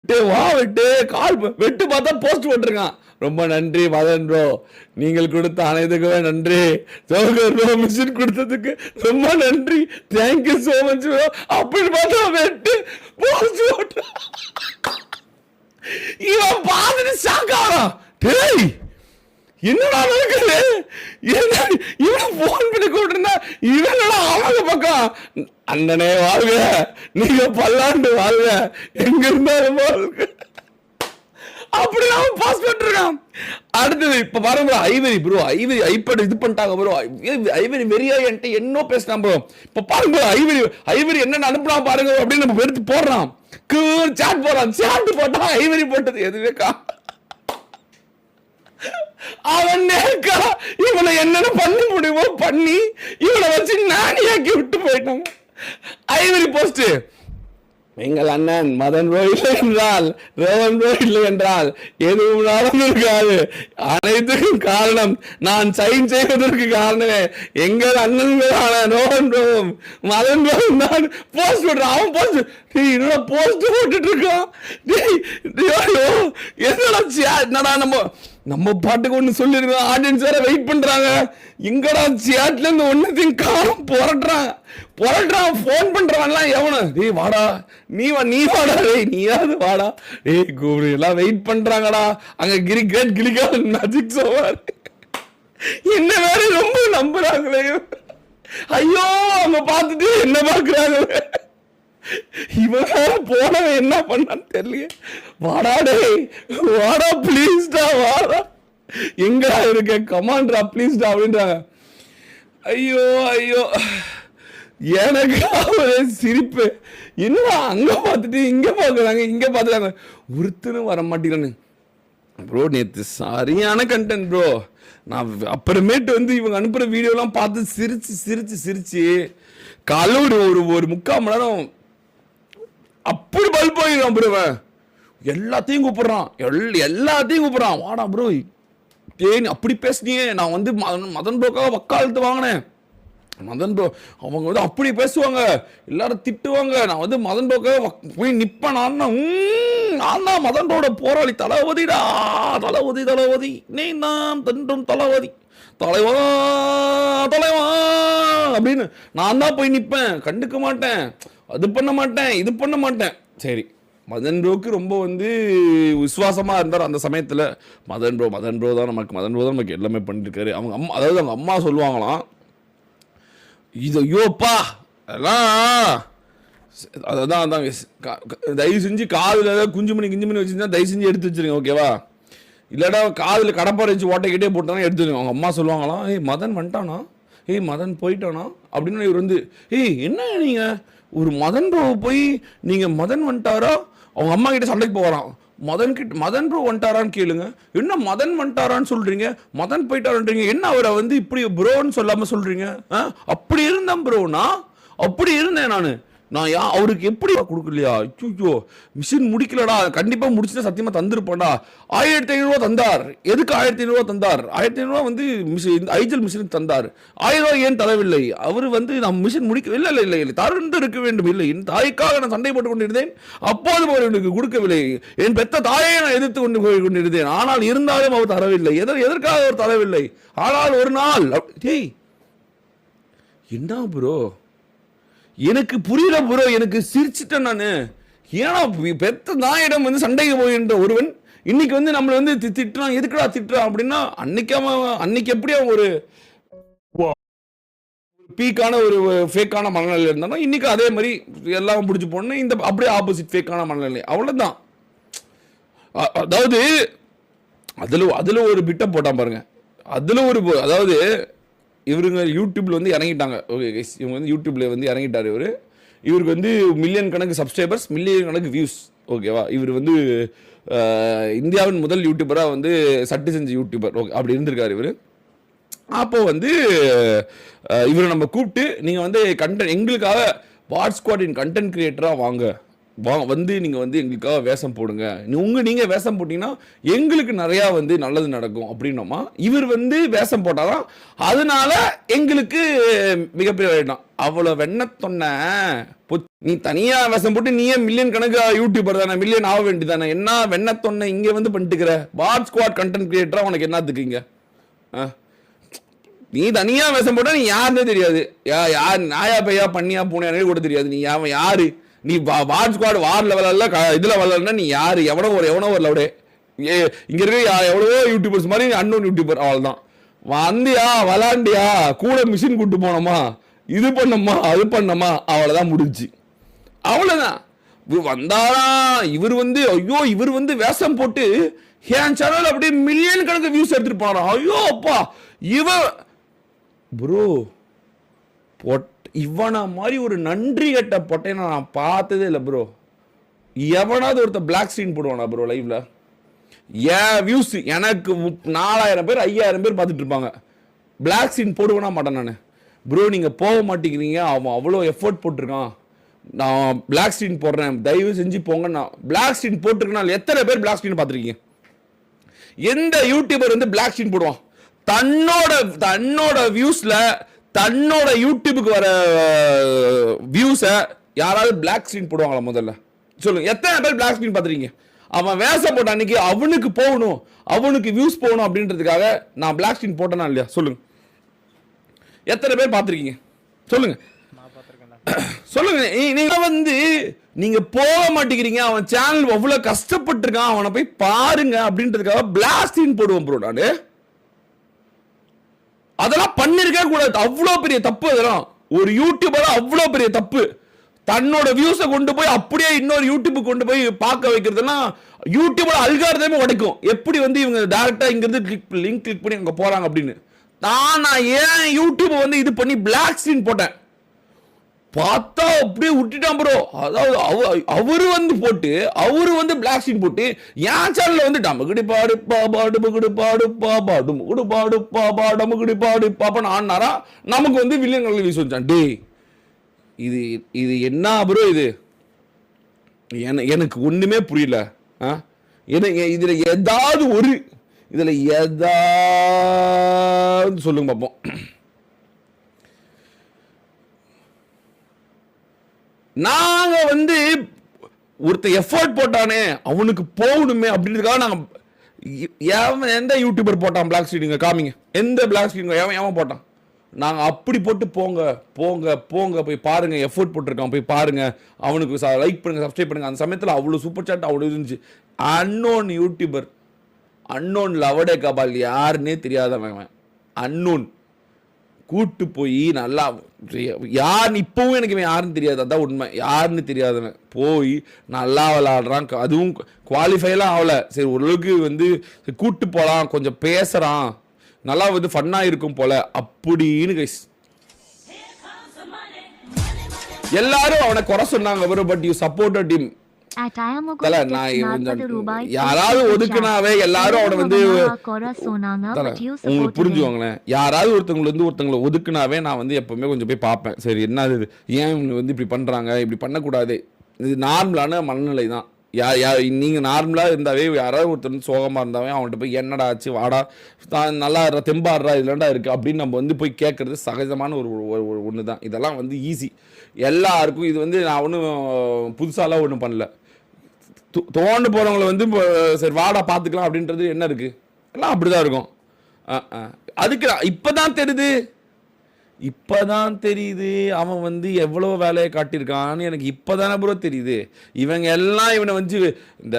வா விட்டு கால் வெட்டு பார்த்தா போஸ்ட் போட்டிருக்கான். ரொம்ப நன்றி மதன் ப்ரோ, நீங்கள் கொடுத்த அனைத்துக்குமே நன்றி. ஜோகர் ப்ரோ மிஷின் கொடுத்ததுக்கு ரொம்ப நன்றி, தேங்க்யூ சோ மச் ப்ரோ அப்படின்னு பார்த்தா வெட்டு போஸ்ட் போட்டு இவன் பார்த்துட்டு ஷாக் ஆகிறான். டேய் என்னடா நடக்குது, இவனை போன் பண்ணி கூப்பிட்டுருந்தா இவனடா அவங்க பக்கம். அண்ணனே வாழ்க, நீங்க பல்லாண்டு வாழ்க, எங்க இருந்தாலும் வாழ்க அப்படி அவன் பாஸ் பண்ணிருக்கான். அடுத்தது இப்ப பாருங்க ஐவரி ப்ரோ, ஐவரி ஐபேட் இது பண்ணிட்டாங்க ப்ரோ. ஐவரி வெறியா என்கிட்ட என்ன பேசினான் ப்ரோ. இப்ப பாருங்க ஐவரி என்ன அனுப்புனா பாருங்க அப்படின்னு நம்ம எடுத்து போடுறான். சாட் போடுறான், சாட் போட்டா ஐவரி போட்டது எதுவே அவன் இவனை என்னென்ன பண்ண முடியுமோ பண்ணி இவனை வச்சு நானியாக்கி விட்டு போயிட்டாங்க. ஐவரி போஸ்ட், எங்கள் அண்ணன் மதன் ப்ரோ இல்லை என்றால், ரோஹன் ப்ரோ இல்லை என்றால் எதுவும் நடந்திருக்காது. அனைத்துக்கும் காரணம் நான் சைன் செய்வதற்கு காரணமே எங்கள் அண்ணன்களான ரோஹன் ப்ரோ மதன் ப்ரோ தான் போஸ்ட் போடுறான். அவன் போஸ்ட் என்னடா போஸ்ட் போட்டுட்டு இருக்கான். என்னடா நம்ம பாட்டுக்கு ஒண்ணு சொல்லிருக்கோம், ஆடியன்ஸ் வேற வெயிட் பண்றாங்க. எங்கடா சேட்ல இருந்து ஒன்னத்தையும் காலம் புரட்டுறான் போன் பண்றவன்லாம் எவனு, டேய் வாடா நீ வாடா, டேய் நீயாவது வாடா, டேய் கூப்பிடு எல்லாம் வெயிட் பண்றாங்கடா. அங்க கிரிக்கெட் கிளிக்காத மேஜிக் சோவார் என்ன வேற ரொம்ப நம்புறாங்களே. ஐயோ அவங்க பார்த்துட்டு என்ன பாக்குறாங்களே. இவன் போனவன் என்ன பண்ணான்னு தெரியல. வாடா டேய் வாடா ப்ளீஸ்டா வாடா, எங்கடா இருக்க கமாண்டரா ப்ளீஸ்டா அப்படின்றாங்க. ஐயோ ஐயோ எனக்கு அவரே சிரிப்பு. என்னடா அங்க பார்த்துட்டு இங்க பாக்குறாங்க, இங்க பாத்துறாங்க, ஒருத்தரும் வர மாட்டேங்கிறானு. ப்ரோ நேற்று சரியான கண்டென்ட் ப்ரோ. நான் அப்புறமேட்டு வந்து இவங்க அனுப்புற வீடியோலாம் பார்த்து சிரிச்சு சிரிச்சு சிரிச்சு காலைல ஒரு 3/4 மணி நேரம் அப்படி பல்ப் போயிடும் ப்ரோ. எல்லாத்தையும் கூப்பிடுறான் வாடா ப்ரோ, ஏன் அப்படி பேசுனியே, நான் வந்து மதன் ப்ரோக்காக வக்காலத்து வாங்கினேன். மதன் ப்ரோ அவங்க வந்து அப்படி பேசுவாங்க, எல்லாரும் திட்டுவாங்க. நான் வந்து மதன் ப்ரோக்காக போய் நிப்பேன். நான் தான் மதன் ப்ரோட போராளி, தளபதிடா தளபதி நீ தான் தன்றும் தளபதி தலைவா அப்படின்னு நான் தான் போய் நிப்பேன். கண்டுக்க மாட்டேன், அது பண்ண மாட்டேன், இது பண்ண மாட்டேன். சரி, மதன் ப்ரோக்கு ரொம்ப வந்து விசுவாசமா இருந்தார் அந்த சமயத்துல. மதன் ப்ரோ தான் நமக்கு எல்லாமே பண்ணிருக்காரு. அவங்க அம்மா, அதாவது அவங்க அம்மா சொல்லுவாங்களாம், இது ஐயோப்பா அதெல்லாம் அதான் தயவு செஞ்சு காதுல குஞ்சு மணி வச்சிருந்தா தயவு செஞ்சு எடுத்து வச்சிருங்க ஓகேவா. இல்லடா காதுல கடப்பாறை வச்சு ஓட்டைக்கிட்டே போட்டானா எடுத்துருங்க. அவங்க அம்மா சொல்லுவாங்களாம், ஏய் மதன் வந்துட்டானா, ஏய் மதன் போயிட்டானா அப்படின்னு. இவர் வந்து என்ன நீங்க ஒரு மதன் ப்ரோ போய் நீங்க மதன் வந்துட்டாரா, அவங்க அம்மா கிட்ட சண்டைக்கு போகிறான். மதன் ப்ரோ வந்துட்டாரான்னு கேளுங்க, என்ன மதன் வந்துட்டாரான்னு சொல்றீங்க, மதன் போயிட்டாருன்றீங்க, என்ன அவரை வந்து இப்படி ப்ரோன்னு சொல்லாம சொல்றீங்க. அப்படி இருந்தேன் ப்ரோனா, அப்படி இருந்தேன் நான் அவருக்கு எப்படி கொடுக்கலையா, ஐயோ மிஷின் முடிக்கலடா, கண்டிப்பா முடிச்சுட்டு சத்தியமா தந்துருப்பேன்டா. 1500 தந்தார். எதுக்கு 1500 தந்தார்? 1500 வந்து ஐஜல் மிஷினுக்கு தந்தார். 1000 ஏன் தரவில்லை? அவர் வந்து நான் மிஷின் முடிக்க இல்லை தருந்து இருக்க வேண்டும். இல்லை, என் தாய்க்காக நான் சண்டை போட்டுக் கொண்டிருந்தேன், அப்போதும் அவர் எனக்கு கொடுக்கவில்லை. என் பெத்த தாயை நான் எதிர்த்து கொண்டு போய் கொண்டிருந்தேன், ஆனால் இருந்தாலும் அவர் தரவில்லை. எதற்காக அவர் தரவில்லை? ஆனால் ஒரு நாள் என்ன ப்ரோ எனக்கு புரியல ப்ரோ, எனக்கு சிரிச்சிட்டேன் நான். ஏன்னா பெத்த தாயிடம் வந்து சண்டைக்கு போகின்ற ஒருவன் இன்னைக்கு வந்து நம்மளை வந்து திட்டுறான். எதுக்குடா திட்டுறான் அப்படின்னா, அன்னைக்கு எப்படி அவன் ஒரு பீக்கான ஒரு ஃபேக்கான மனநிலையில் இருந்தாலும் இன்னைக்கு அதே மாதிரி எல்லாம் பிடிச்சி போன இந்த அப்படியே ஆப்போசிட் ஃபேக்கான மனநிலை, அவ்வளவுதான். அதாவது அதுல ஒரு பிட்டை போட்டான் பாருங்க. அதுல ஒரு, அதாவது இவருங்க யூடியூப்ல வந்து இறங்கிட்டாங்க. ஓகே கைஸ், இவங்க வந்து யூடியூப்ல வந்து இறங்கிட்டாரு. இவருக்கு வந்து மில்லியன் கணக்கு சப்ஸ்கிரைபர்ஸ், மில்லியன் கணக்கு வியூஸ் ஓகேவா. இவர் வந்து இந்தியாவின் முதல் யூடியூபராக வந்து சட்டு செஞ்ச யூடியூபர் ஓகே அப்படி இருந்திருக்காரு இவர். அப்போ வந்து இவரை நம்ம கூப்பிட்டு நீங்கள் வந்து கண்டென்ட் எங்களுக்காக வாட் ஸ்குவாடின் கண்டென்ட் கிரியேட்டராக வாங்க, வந்து நீங்கள் வந்து எங்களுக்காக வேஷம் போடுங்க, நீங்கள் வேஷம் போட்டிங்கன்னா எங்களுக்கு நிறையா வந்து நல்லது நடக்கும் அப்படின்னோமா. இவர் வந்து வேஷம் போட்டாதான் அதனால எங்களுக்கு மிகப்பெரிய வேண்டாம். அவ்வளோ வெண்ண தொன்ன நீ தனியாக வேஷம் போட்டு நீயே மில்லியன் கணக்கு யூடியூபர் தானே, மில்லியன் ஆக வேண்டியதானே, என்ன வெண்ண தொன்ன இங்கே வந்து பண்ணிட்டுக்கிற வாட் ஸ்குவாட் கண்டென்ட் கிரியேட்டரா உனக்கு என்னத்துக்கு இங்கே? நீ தனியா வேஷம் போட்டா நீ யாருன்னே தெரியாது, யார் நாயா பையா பண்ணியா பூனையானே கூட தெரியாது. நீ அவன் யாரு? நீ வார் ஸ்குவாட் வார்ல விளாட்ல இதுல விளாட்னா நீ யாரு? எவனோ ஒரு லவுடே இங்க இருக்க எவ்வளவோ யூடியூபர்ஸ் மாதிரி அன்னோன் யூடியூபர், அவள் தான். வந்தியா விளாண்டியா கூட மிஷின் கூட்டு போனோமா, இது பண்ணோமா அது பண்ணோமா, அவ்வளவுதான் முடிஞ்சு. அவ்வளவுதான். வந்தாரா இவர் வந்து ஐயோ இவர் வந்து வேஷம் போட்டு என் சேனல் அப்படியே மில்லியன் கணக்கு வியூஸ் எடுத்துட்டு போனாரா. ஐயோ அப்பா இவன் ப்ரோ இவனா மாதிரி ஒரு நன்றி கட்ட பொட்டையை நான் பார்த்ததே இல்லை ப்ரோ. எவனாவது ஒருத்தர் பிளாக் ஸ்க்ரீன் போடுவானா ப்ரோ லைவ்ல? ஏன் வியூஸ் எனக்கு 4000 பேர் 5000 பேர் பார்த்துட்டு இருப்பாங்க, பிளாக் ஸ்க்ரீன் போடுவேனா மாட்டேன் நான் ப்ரோ. நீங்கள் போக மாட்டேங்கிறீங்க, அவன் அவ்வளோ எஃபோர்ட் போட்டிருக்கான், நான் பிளாக் ஸ்க்ரீன் போடுறேன் தயவு செஞ்சு போங்க. நான் பிளாக் ஸ்க்ரீன் போட்டிருக்கனால எத்தனை பேர் பிளாக் ஸ்க்ரீன் பார்த்துருக்கீங்க? எந்த யூடியூபர் வந்து பிளாக் ஸ்க்ரீன் போடுவான்? தன்னோட வியூஸ்ல தன்னோட யூடியூபுக்கு வர வியூஸை யாராவது பிளாக் ஸ்க்ரீன் போடுவாங்களா? முதல்ல சொல்லுங்க, எத்தனை பேர் பிளாக் ஸ்க்ரீன் பார்த்துருக்கீங்க? அவன் வேஷம் போட்ட அன்னைக்கு அவனுக்கு போகணும், அவனுக்கு வியூஸ் போகணும் அப்படின்றதுக்காக நான் பிளாக் ஸ்க்ரீன் போட்டேனா இல்லையா? சொல்லுங்க, எத்தனை பேர் பார்த்துருக்கீங்க? சொல்லுங்க சொல்லுங்க. நீங்க வந்து நீங்க போக மாட்டேங்கிறீங்க, அவன் சேனல் அவ்வளவு கஷ்டப்பட்டிருக்கான், அவனை போய் பாருங்க அப்படின்றதுக்காக பிளாக் ஸ்க்ரீன் போடுவோம் ப்ரோ. நானு அதெல்லாம் பண்ணிருக்க கூடாது, அவ்வளோ பெரிய தப்பு. அதெல்லாம் ஒரு யூடியூபர் அவ்வளோ பெரிய தப்பு. தன்னோட வியூஸை கொண்டு போய் அப்படியே இன்னொரு யூடியூபுக்கு கொண்டு போய் பார்க்க வைக்கிறதுனா யூடியூபோட அல்காரிதமே உடைக்கும். எப்படி வந்து இவங்க டைரக்டா இங்க இருந்து லிங்க் கிளிக் பண்ணி அங்க போறாங்க அப்படின்னு. நான் ஏன் யூடியூப் வந்து இது பண்ணி பிளாக் ஸ்க்ரீன் போட்டேன், பார்த்தா அப்படியே விட்டுட்டான் ப்ரோ. அதாவது அவரு வந்து போட்டு அவரு வந்து பிளாக் ஸ்க்ரீன் போட்டு என் சேனல்ல வந்து டமகுடி பாடு பாபா டுமுகுடி பாடு பாபா டுமுகுடி பாடு பாபா டமகுடி பாடு பாப்பான்னு ஆனாரா நமக்கு வந்து வில்லியன் கணக்கில் வீச வச்சான். டே இது என்ன ப்ரோ இது? எனக்கு ஒண்ணுமே புரியல. இதுல ஏதாவது சொல்லுங்க பார்ப்போம். நாங்க வந்து ஒருத்த எஃபோர்ட் போட்டானே அவனுக்கு போகணுமே அப்படின்றதுக்காக நாங்க எந்த யூடியூபர் போட்டான் பிளாக் ஸ்க்ரீன் காமிங்க, எந்த பிளாக் ஸ்க்ரீன் எவன் போட்டான்? நாங்க அப்படி போட்டு போங்க போங்க போங்க போய் பாருங்க, எஃபோர்ட் போட்டிருக்கான் போய் பாருங்க, அவனுக்கு லைக் பண்ணுங்க சப்ஸ்கிரைப் பண்ணுங்க. அந்த சமயத்தில் அவ்வளோ சூப்பர் சாட் அவ்வளோ இருந்துச்சு. அன்னோன் யூடியூபர், அன்னோன் லவடே கபால் யாருன்னே தெரியாதவன், அன்னோன் கூட்டு போய் நல்லா யாருன்னு இப்பவும் எனக்கு யாருன்னு தெரியாது, அதான் உண்மை. யாருன்னு தெரியாதவன் போய் நல்லா விளாடுறான், அதுவும் குவாலிஃபைலாம் ஆகல. சரி ஓரளவுக்கு வந்து கூட்டு போகலாம், கொஞ்சம் பேசுறான், நல்லா வந்து ஃபன்னா இருக்கும் போல அப்படின்னு கைஸ் எல்லாரும் அவனை குறை சொன்னாங்க. But you supported him. யாராவது ஒதுக்குனாவே எல்லாரும் அவனை வந்து உங்களுக்கு புரிஞ்சுவாங்களேன். யாராவது ஒருத்தங்களை ஒதுக்குனாவே நான் வந்து எப்பவுமே கொஞ்சம் போய் பார்ப்பேன். சரி என்ன இது, ஏன் இவங்க வந்து இப்படி பண்றாங்க, இப்படி பண்ணக்கூடாது, இது நார்மலான மனநிலை தான். நீங்க நார்மலா இருந்தாவே யாராவது ஒருத்தர் சோகமா இருந்தாவே அவன்கிட்ட போய் என்னடா ஆச்சு வாடா நல்லா தெம்பாடுறா இதுலண்டா இருக்கு அப்படின்னு நம்ம வந்து போய் கேட்கறது சகஜமான ஒரு ஒன்று தான். இதெல்லாம் வந்து ஈஸி எல்லாருக்கும். இது வந்து நான் ஒன்றும் புதுசாலாம் ஒன்றும் பண்ணல. தோண்டு போறவங்களை வந்து சரி வாடா பார்த்துக்கலாம் அப்படின்றது என்ன இருக்கு, எல்லாம் அப்படிதான் இருக்கும். அதுக்கு இப்பதான் தெரியுது அவன் வந்து எவ்வளவு வேலையை காட்டியிருக்கான்னு எனக்கு இப்பதானே ப்ரோ தெரியுது. இவங்க எல்லாம் இவனை வந்து இந்த